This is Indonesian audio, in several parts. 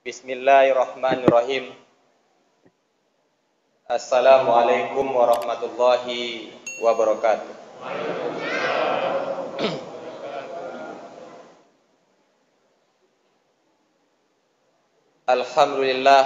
Bismillahirrahmanirrahim. Assalamualaikum warahmatullahi wabarakatuh. Alhamdulillah,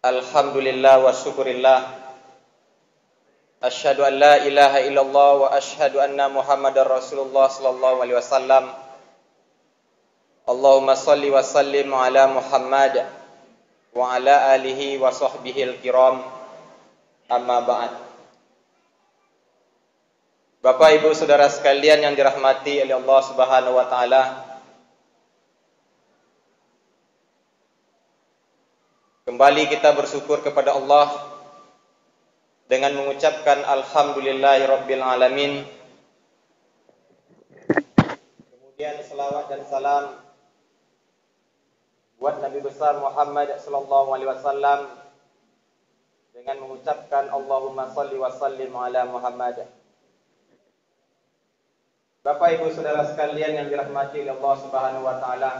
alhamdulillah wa syukurillah. Asyhadu an la ilaha illallah wa asyhadu anna Muhammadar Rasulullah sallallahu alaihi wasallam. Allahumma shalli wa sallim ala Muhammad wa ala alihi wa sahbihi al-kiram. Amma ba'd. Bapak Ibu Saudara sekalian yang dirahmati oleh Allah Subhanahu wa taala, kembali kita bersyukur kepada Allah dengan mengucapkan alhamdulillahirabbil alamin. Kemudian selawat dan salam buat Nabi besar Muhammad sallallahu alaihi wasallam dengan mengucapkan Allahumma shalli wa sallim ala Muhammad. Bapak Ibu Saudara sekalian yang dirahmati oleh Allah Subhanahu wa taala,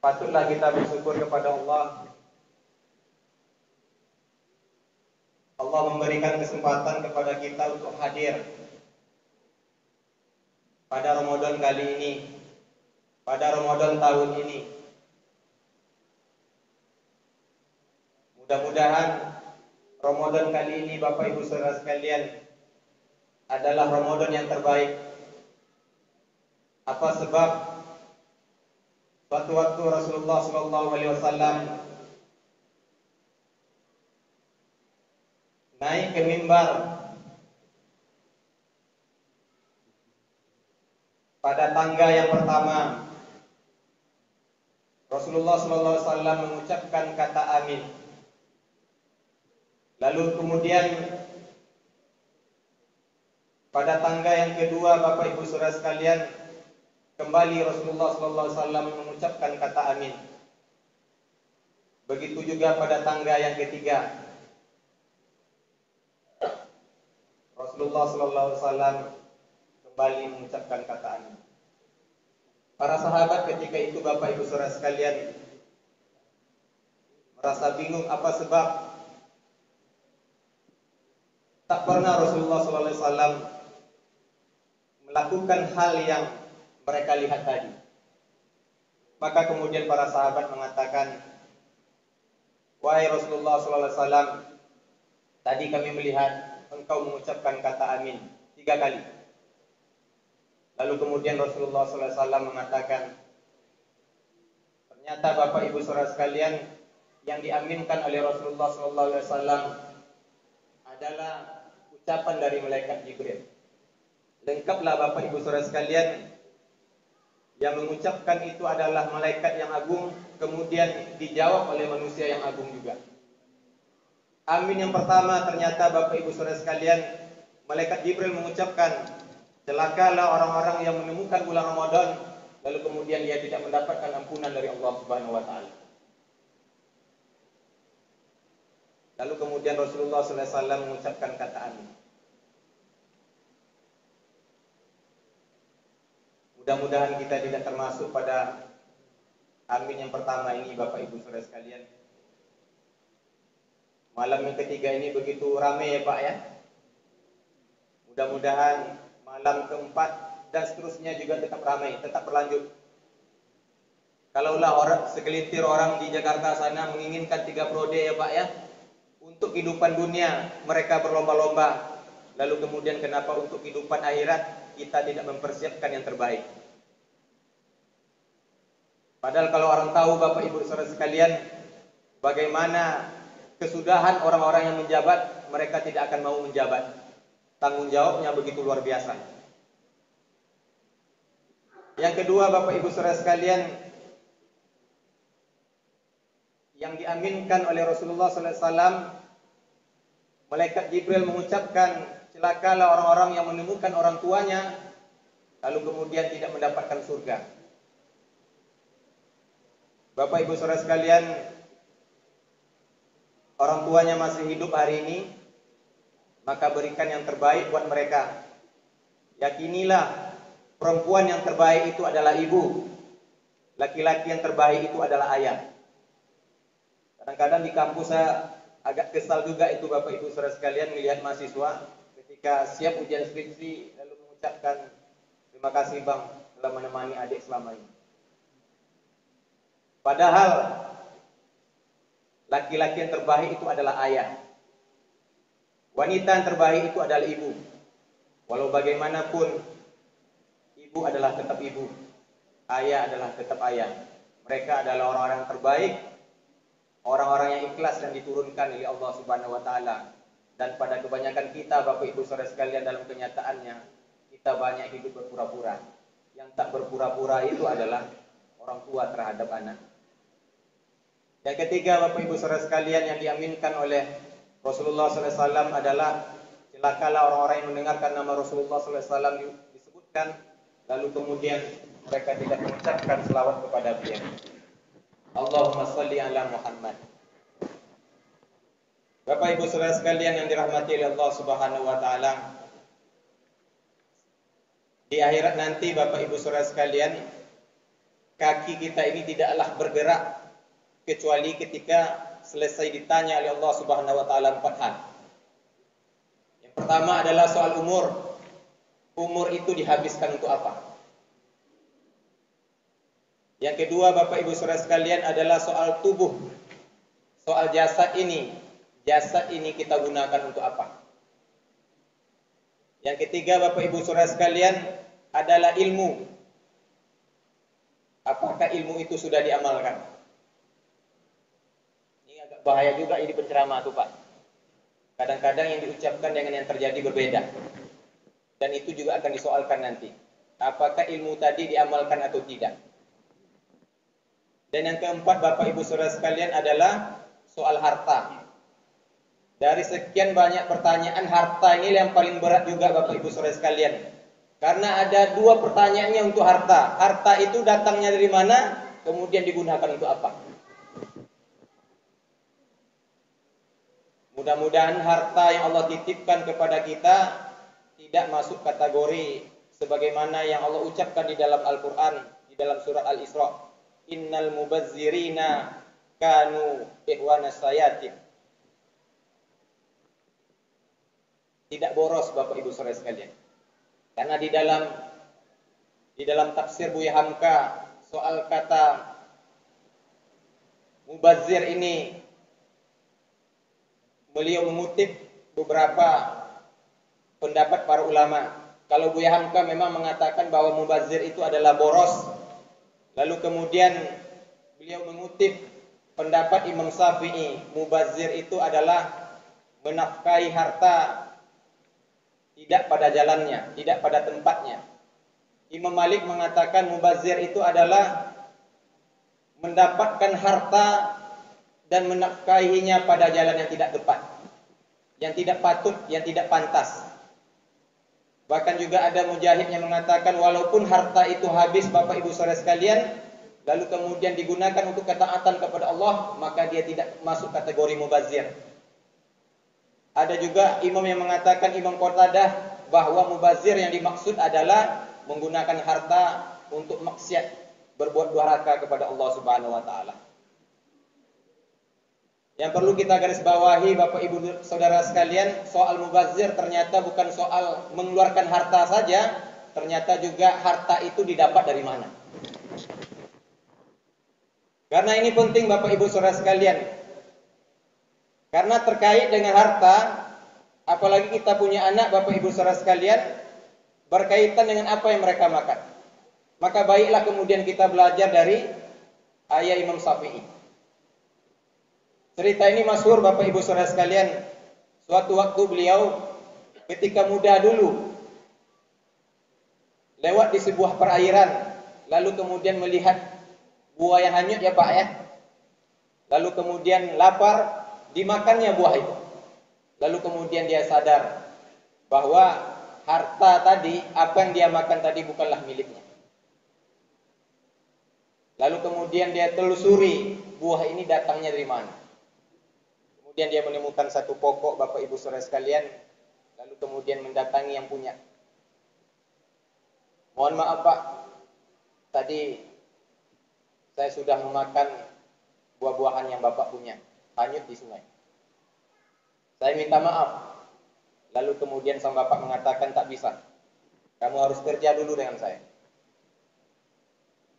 patutlah kita bersyukur kepada Allah. Allah memberikan kesempatan kepada kita untuk hadir pada Ramadan kali ini, pada Ramadan tahun ini. Mudah-mudahan Ramadan kali ini Bapak Ibu Saudara sekalian adalah Ramadan yang terbaik. Apa sebab? Suatu waktu Rasulullah sallallahu alaihi wasallam naik ke mimbar pada tangga yang pertama. Rasulullah sallallahu alaihi wasallam mengucapkan kata amin. Lalu kemudian pada tangga yang kedua, Bapak Ibu Saudara sekalian, kembali Rasulullah sallallahu alaihi wasallam mengucapkan kata amin. Begitu juga pada tangga yang ketiga, Rasulullah sallallahu alaihi wasallam kembali mengucapkan kata amin. Para sahabat ketika itu, Bapak Ibu Saudara sekalian, merasa bingung apa sebab tak pernah Rasulullah sallallahu alaihi wasallam melakukan hal yang mereka lihat tadi. Maka kemudian para sahabat mengatakan, "Wahai Rasulullah sallallahu alaihi wasallam, tadi kami melihat engkau mengucapkan kata amin 3 kali." Lalu kemudian Rasulullah sallallahu alaihi wasallam mengatakan, "Ternyata Bapak Ibu Saudara sekalian, yang diaminkan oleh Rasulullah sallallahu alaihi wasallam adalah ucapan dari malaikat Jibril." Lengkaplah Bapak Ibu Saudara sekalian, yang mengucapkan itu adalah malaikat yang agung, kemudian dijawab oleh manusia yang agung juga. Amin yang pertama ternyata Bapak Ibu Saudara sekalian, malaikat Jibril mengucapkan, celakalah orang-orang yang menemukan bulan Ramadan lalu kemudian dia tidak mendapatkan ampunan dari Allah Subhanahu wa taala. Lalu kemudian Rasulullah sallallahu alaihi wasallam mengucapkan kata amin. Mudah-mudahan kita tidak termasuk pada amin yang pertama ini, Bapak Ibu Saudara sekalian. Malam yang ketiga ini begitu ramai ya Pak ya. Mudah-mudahan malam keempat dan seterusnya juga tetap ramai, tetap berlanjut. Kalaulah segelintir orang di Jakarta sana menginginkan 3 periode ya Pak ya, untuk kehidupan dunia mereka berlomba-lomba. Lalu kemudian kenapa untuk kehidupan akhirat kita tidak mempersiapkan yang terbaik? Padahal kalau orang tahu Bapak Ibu Saudara sekalian, bagaimana kesudahan orang-orang yang menjabat, mereka tidak akan mau menjabat. Tanggung jawabnya begitu luar biasa. Yang kedua Bapak Ibu Saudara sekalian, yang diaminkan oleh Rasulullah sallallahu alaihi wasallam, malaikat Jibril mengucapkan, celakalah orang-orang yang menemukan orang tuanya lalu kemudian tidak mendapatkan surga. Bapak Ibu Saudara sekalian, orang tuanya masih hidup hari ini, maka berikan yang terbaik buat mereka. Yakinilah perempuan yang terbaik itu adalah ibu. Laki-laki yang terbaik itu adalah ayah. Kadang-kadang di kampus saya agak kesal juga itu Bapak Ibu Saudara sekalian melihat mahasiswa ketika siap ujian skripsi lalu mengucapkan terima kasih Bang telah menemani adik selama ini. Padahal laki-laki yang terbaik itu adalah ayah. Wanita yang terbaik itu adalah ibu. Walau bagaimanapun ibu adalah tetap ibu. Ayah adalah tetap ayah. Mereka adalah orang-orang yang terbaik, orang-orang yang ikhlas dan diturunkan oleh Allah Subhanahu wa taala. Dan pada kebanyakan kita Bapak Ibu Saudara sekalian dalam kenyataannya kita banyak hidup berpura-pura. Yang tak berpura-pura itu adalah orang tua terhadap anak. Yang ketiga Bapak Ibu Saudara sekalian yang diaminkan oleh Rasulullah SAW adalah celakalah orang-orang yang mendengarkan nama Rasulullah SAW disebutkan lalu kemudian mereka tidak mengucapkan selawat kepada beliau. Allahumma salli ala Muhammad. Bapak Ibu Saudara sekalian yang dirahmati oleh Allah Subhanahu wa taala. Di akhirat nanti Bapak Ibu Saudara sekalian, kaki kita ini tidaklah bergerak kecuali ketika selesai ditanya oleh Allah Subhanahu wa taala 4 hal. Yang pertama adalah soal umur. Umur itu dihabiskan untuk apa? Yang kedua Bapak Ibu Saudara sekalian adalah soal tubuh. Soal jasad ini. Jasad ini kita gunakan untuk apa? Yang ketiga Bapak Ibu Saudara sekalian adalah ilmu. Apakah ilmu itu sudah diamalkan? Ini agak bahaya juga ini penceramah tuh Pak. Kadang-kadang yang diucapkan dengan yang terjadi berbeda. Dan itu juga akan disoalkan nanti. Apakah ilmu tadi diamalkan atau tidak? Dan yang keempat Bapak Ibu Saudara sekalian adalah soal harta. Dari sekian banyak pertanyaan, harta ini yang paling berat juga Bapak Ibu Saudara sekalian. Karena ada 2 pertanyaannya untuk harta. Harta itu datangnya dari mana? Kemudian digunakan untuk apa? Mudah-mudahan harta yang Allah titipkan kepada kita tidak masuk kategori sebagaimana yang Allah ucapkan di dalam Al-Quran, di dalam surat Al-Isra. Innal mubazzirina kanu ihwanas sayatin. Tidak boros Bapak Ibu Saudara sekalian. Karena di dalam tafsir Buya Hamka soal kata mubazzir ini beliau mengutip beberapa pendapat para ulama. Kalau Buya Hamka memang mengatakan bahwa mubazzir itu adalah boros. Lalu kemudian beliau mengutip pendapat Imam Syafi'i, mubazzir itu adalah menafkahi harta tidak pada jalannya, tidak pada tempatnya. Imam Malik mengatakan mubazzir itu adalah mendapatkan harta dan menafkahinya pada jalan yang tidak tepat, yang tidak patut, yang tidak pantas. Bahkan juga ada mujahid yang mengatakan walaupun harta itu habis Bapak Ibu Saudara sekalian, lalu kemudian digunakan untuk ketaatan kepada Allah, maka dia tidak masuk kategori mubazzir. Ada juga imam yang mengatakan, Imam Qatadah, bahwa mubazzir yang dimaksud adalah menggunakan harta untuk maksiat, berbuat durhaka kepada Allah Subhanahu wa taala. Yang perlu kita garis bawahi Bapak Ibu Saudara sekalian, soal mubazzir ternyata bukan soal mengeluarkan harta saja, ternyata juga harta itu didapat dari mana. Karena ini penting Bapak Ibu Saudara sekalian. Karena terkait dengan harta, apalagi kita punya anak Bapak Ibu Saudara sekalian, berkaitan dengan apa yang mereka makan. Maka baiklah kemudian kita belajar dari ayah Imam Syafi'i. Cerita ini masyhur Bapak Ibu Saudara sekalian. Suatu waktu beliau ketika muda dulu lewat di sebuah perairan, lalu kemudian melihat buah yang hanyut ya Pak ya. Lalu kemudian lapar, dimakannya buah itu. Lalu kemudian dia sadar bahwa harta tadi, apa yang dia makan tadi bukanlah miliknya. Lalu kemudian dia telusuri buah ini datangnya dari mana. Kemudian dia menemukan satu pokok Bapak Ibu Saudara sekalian, lalu kemudian mendatangi yang punya. Mohon maaf Pak, tadi saya sudah memakan buah-buahan yang Bapak punya, hanyut di sungai. Saya minta maaf. Lalu kemudian sang Bapak mengatakan tak bisa. Kamu harus kerja dulu dengan saya.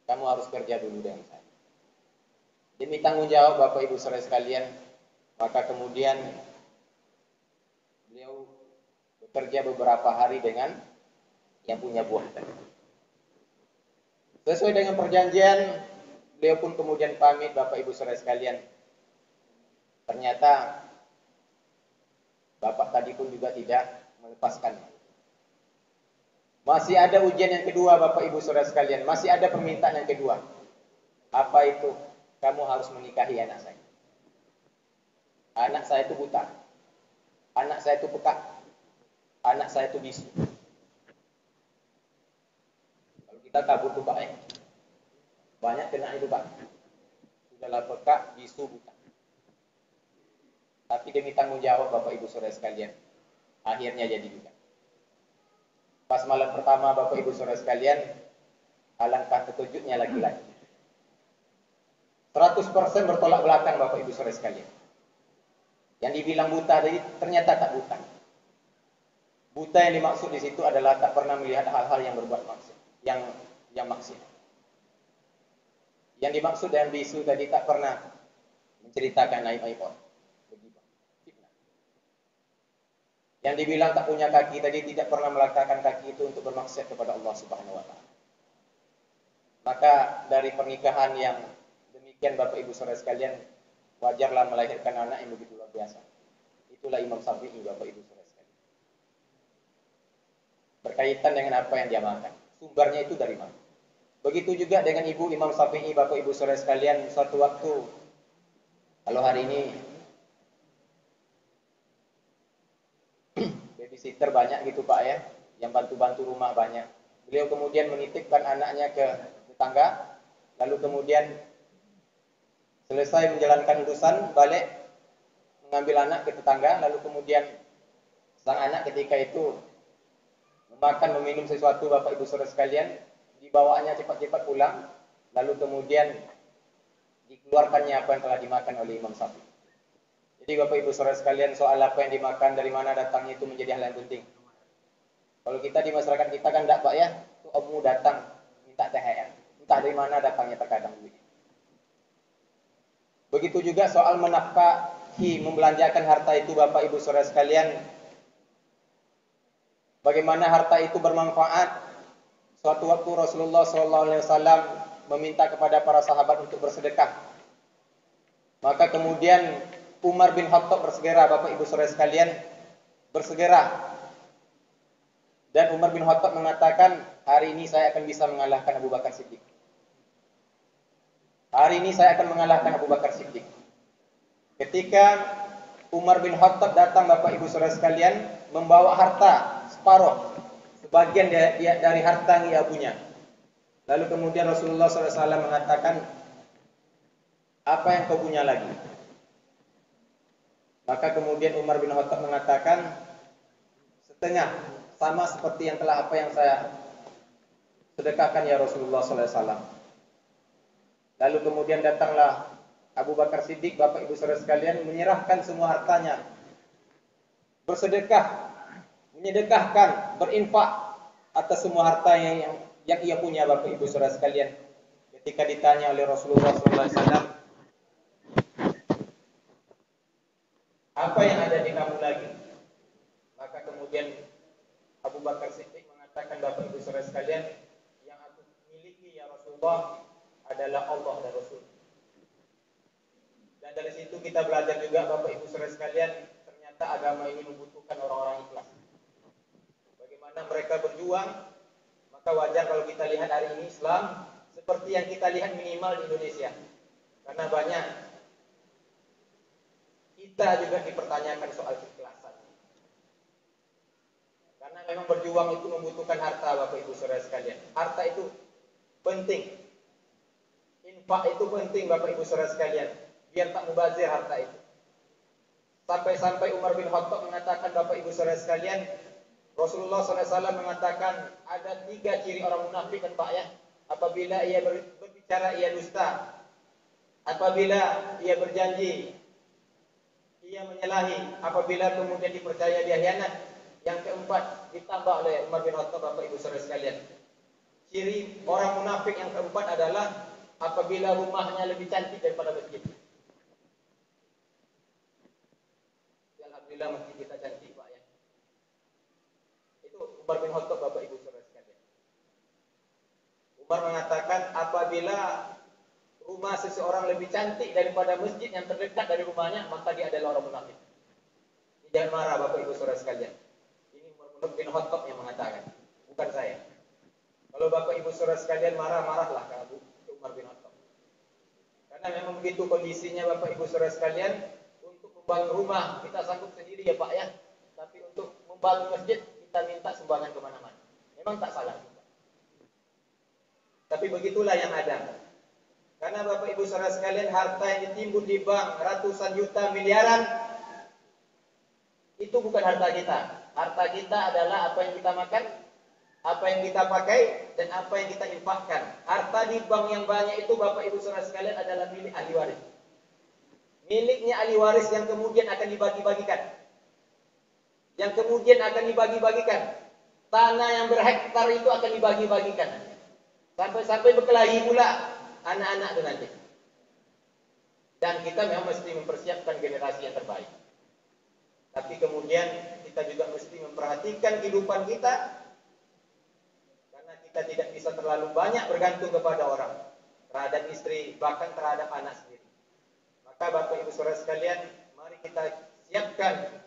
Kamu harus kerja dulu dengan saya. Demi tanggung jawab Bapak Ibu saudara sekalian, maka kemudian beliau bekerja beberapa hari dengan yang punya buah tadi. Sesuai dengan perjanjian, beliau pun kemudian pamit Bapak Ibu saudara sekalian. Ternyata Bapak tadi pun juga tidak melepaskannya. Masih ada ujian yang kedua Bapak Ibu saudara sekalian, masih ada permintaan yang kedua. Apa itu? Kamu harus menikahi anak saya. Anak saya itu buta. Anak saya itu peka. Anak saya itu bisu. Kalau kita kabur tuh Pak, banyak kena itu Pak. Sudahlah peka, bisu, buta. Tapi demi tanggung jawab Bapak Ibu saudara sekalian, akhirnya jadi juga. Pas malam pertama Bapak Ibu saudara sekalian, alangkah terkejutnya laki-laki. 100% bertolak belakang Bapak Ibu saudara sekalian. Yang dibilang buta tadi ternyata tak buta. Buta yang dimaksud di situ adalah tak pernah melihat hal-hal yang berbuat maksud, yang maksud. Yang dimaksud dengan bisu tadi tak pernah menceritakan aib-aib orang. Yang dibilang tak punya kaki tadi tidak pernah meletakkan kaki itu untuk bermaksud kepada Allah Subhanahu wa taala. Maka dari pernikahan yang demikian Bapak Ibu saudara sekalian, wajarlah melahirkan anak yang begitu luar biasa. Itulah Imam Syafi'i Bapak Ibu saudara sekalian. Berkaitan dengan apa yang dia makan. Sumbernya itu dari mana? Begitu juga dengan ibu Imam Syafi'i Bapak Ibu saudara sekalian, suatu waktu, kalau hari ini babysitter banyak gitu Pak ya, yang bantu-bantu rumah banyak. Beliau kemudian menitipkan anaknya ke tetangga, lalu kemudian selesai menjalankan urusan, balik mengambil anak ke tetangga, lalu kemudian sang anak ketika itu memakan, meminum sesuatu Bapak Ibu saudara sekalian, dibawanya cepat-cepat pulang, lalu kemudian dikeluarkannya apa yang telah dimakan oleh Imam Syafi'i. Jadi Bapak Ibu saudara sekalian, soal apa yang dimakan, dari mana datangnya itu menjadi hal yang penting. Kalau kita di masyarakat kita kan enggak Pak ya, tuh ommu datang minta THR. Entah dari mana datangnya terkadang begitu. Begitu juga soal menafkahi, membelanjakan harta itu Bapak Ibu saudara sekalian. Bagaimana harta itu bermanfaat. Suatu waktu Rasulullah SAW meminta kepada para sahabat untuk bersedekah. Maka kemudian Umar bin Khattab bersegera, Bapak Ibu saudara sekalian, bersegera. Dan Umar bin Khattab mengatakan, hari ini saya akan bisa mengalahkan Abu Bakar Siddiq. Hari ini saya akan mengalahkan Abu Bakar Siddiq. Ketika Umar bin Khattab datang Bapak Ibu saudara sekalian, membawa harta separuh, sebagian dari harta yang ia punya. Lalu kemudian Rasulullah SAW mengatakan, apa yang kau punya lagi? Maka kemudian Umar bin Khattab mengatakan, setengah, sama seperti yang telah apa yang saya sedekahkan ya Rasulullah SAW. Lalu kemudian datanglah Abu Bakar Siddiq, Bapak Ibu saudara sekalian, menyerahkan semua hartanya, bersedekah, menyedekahkan, berinfak atas semua harta yang ia punya Bapak Ibu saudara sekalian. Ketika ditanya oleh Rasulullah SAW, apa yang ada di kamu lagi? Maka kemudian Abu Bakar Siddiq mengatakan, Bapak Ibu saudara sekalian, yang aku miliki ya Rasulullah adalah Allah dan Rasul. Dan dari situ kita belajar juga Bapak Ibu saudara sekalian, ternyata agama ini membutuhkan orang-orang ikhlas. Bagaimana mereka berjuang, maka wajar kalau kita lihat hari ini Islam seperti yang kita lihat minimal di Indonesia. Karena banyak kita juga dipertanyakan soal keikhlasan. Karena memang berjuang itu membutuhkan harta Bapak Ibu saudara sekalian. Harta itu penting. Infak itu penting Bapak Ibu saudara sekalian. Biar tak mubazir harta itu. Sampai-sampai Umar bin Khattab mengatakan Bapak Ibu saudara sekalian, Rasulullah SAW mengatakan ada 3 ciri orang munafik kan Pak ya. Apabila ia berbicara ia dusta, apabila ia berjanji ia menyalahi, apabila kemudian dipercaya dia khianat. Yang keempat ditambah oleh Umar bin Khattab, Bapak Ibu saudara sekalian. Ciri orang munafik yang keempat adalah apabila rumahnya lebih cantik daripada masjid. Alhamdulillah masjid kita cantik Pak ya. Itu Umar bin Khattab, Bapak Ibu saudara sekalian. Umar mengatakan apabila rumah seseorang lebih cantik daripada masjid yang terdekat dari rumahnya, maka dia adalah orang munafik. Jangan marah Bapak Ibu saudara sekalian. Ini Umar bin Khattab yang mengatakan, bukan saya. Kalau Bapak Ibu saudara sekalian marah-marahlah ke Umar bin Khattab. Karena memang begitu kondisinya Bapak Ibu saudara sekalian. Untuk membangun rumah kita sanggup sendiri ya Pak ya. Tapi untuk membangun masjid kita minta sumbangan kemana-mana. Memang tak salah juga. Tapi begitulah yang ada. Karena Bapak Ibu saudara sekalian, harta yang ditimbun di bank ratusan juta miliaran itu bukan harta kita. Harta kita adalah apa yang kita makan, apa yang kita pakai, dan apa yang kita infakkan. Harta di bank yang banyak itu Bapak Ibu saudara sekalian adalah milik ahli waris. Miliknya ahli waris yang kemudian akan dibagi-bagikan. Yang kemudian akan dibagi-bagikan. Tanah yang berhektar itu akan dibagi-bagikan. Sampai-sampai berkelahi pula anak-anak itu nanti. Dan kita memang mesti mempersiapkan generasi yang terbaik. Tapi kemudian kita juga mesti memperhatikan kehidupan kita. Karena kita tidak bisa terlalu banyak bergantung kepada orang. Terhadap istri, bahkan terhadap anak sendiri. Maka Bapak Ibu saudara sekalian, mari kita siapkan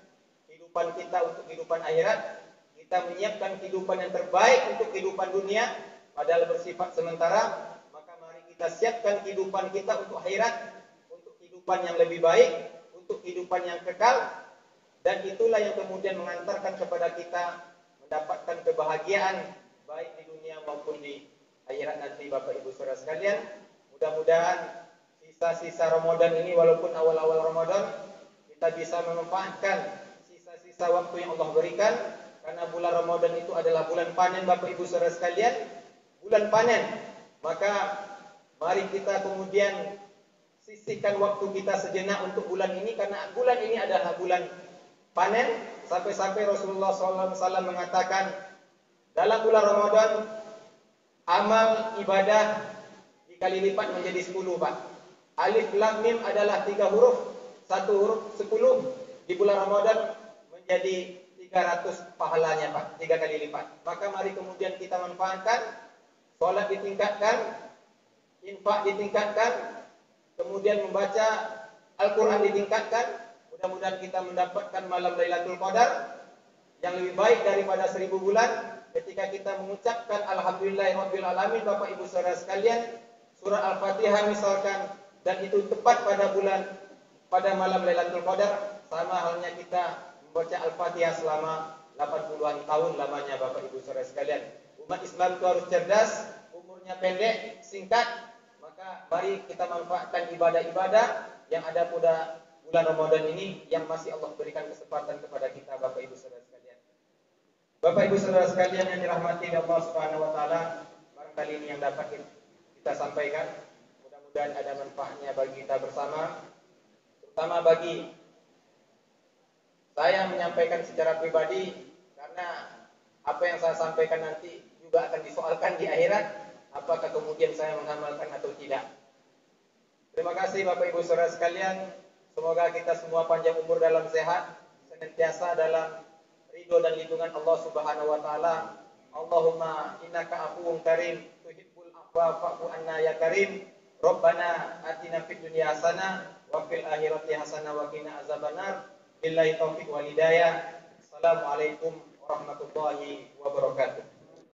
kehidupan kita untuk kehidupan akhirat. Kita menyiapkan kehidupan yang terbaik untuk kehidupan dunia, padahal bersifat sementara. Maka mari kita siapkan kehidupan kita untuk akhirat, untuk kehidupan yang lebih baik, untuk kehidupan yang kekal. Dan itulah yang kemudian mengantarkan kepada kita mendapatkan kebahagiaan baik di dunia maupun di akhirat nanti Bapak Ibu saudara sekalian. Mudah-mudahan sisa-sisa Ramadan ini, walaupun awal-awal Ramadan, kita bisa memanfaatkan sisa-sisa waktu yang Allah berikan. Karena bulan Ramadan itu adalah bulan panen Bapak Ibu saudara sekalian. Bulan panen. Maka mari kita kemudian sisihkan waktu kita sejenak untuk bulan ini. Karena bulan ini adalah bulan panen. Sampai-sampai Rasulullah SAW mengatakan dalam bulan Ramadan amal ibadah dikali lipat menjadi 10 Pak. Alif lam mim adalah 3 huruf, 1 huruf 10 di bulan Ramadan menjadi 300 pahalanya Pak, 3 kali lipat. Maka mari kemudian kita manfaatkan, sholat ditingkatkan, infak ditingkatkan, kemudian membaca Al-Quran ditingkatkan. Mudah-mudahan kita mendapatkan malam Lailatul Qadar yang lebih baik daripada 1000 bulan. Ketika kita mengucapkan Alhamdulillahirabbil alamin Bapak Ibu saudara sekalian, surah Al-Fatihah misalkan, dan itu tepat pada malam Lailatul Qadar, sama halnya kita membaca Al-Fatihah selama 80-an tahun lamanya Bapak Ibu saudara sekalian. Umat Islam itu harus cerdas, umurnya pendek, singkat. Maka mari kita manfaatkan ibadah-ibadah yang ada pada bulan Ramadan ini yang masih Allah berikan kesempatan kepada kita Bapak Ibu saudara sekalian. Bapak Ibu saudara sekalian yang dirahmati Allah Subhanahu wa taala, barangkali ini yang dapat kita sampaikan. Dan ada manfaatnya bagi kita bersama, terutama bagi saya menyampaikan secara pribadi, karena apa yang saya sampaikan nanti juga akan disoalkan di akhirat, apakah kemudian saya mengamalkan atau tidak. Terima kasih Bapak Ibu saudara sekalian, semoga kita semua panjang umur dalam sehat, senantiasa dalam ridho dan lindungan Allah Subhanahu wa taala. Allahumma innaka afuwun karim, tuhibbul afwa fa'fu anna ya karim. Rabbana atina fid dunya hasanah wa fil akhirati hasanah wa qina azabannar. Billahi taufiq wal hidayah. Assalamualaikum warahmatullahi wabarakatuh.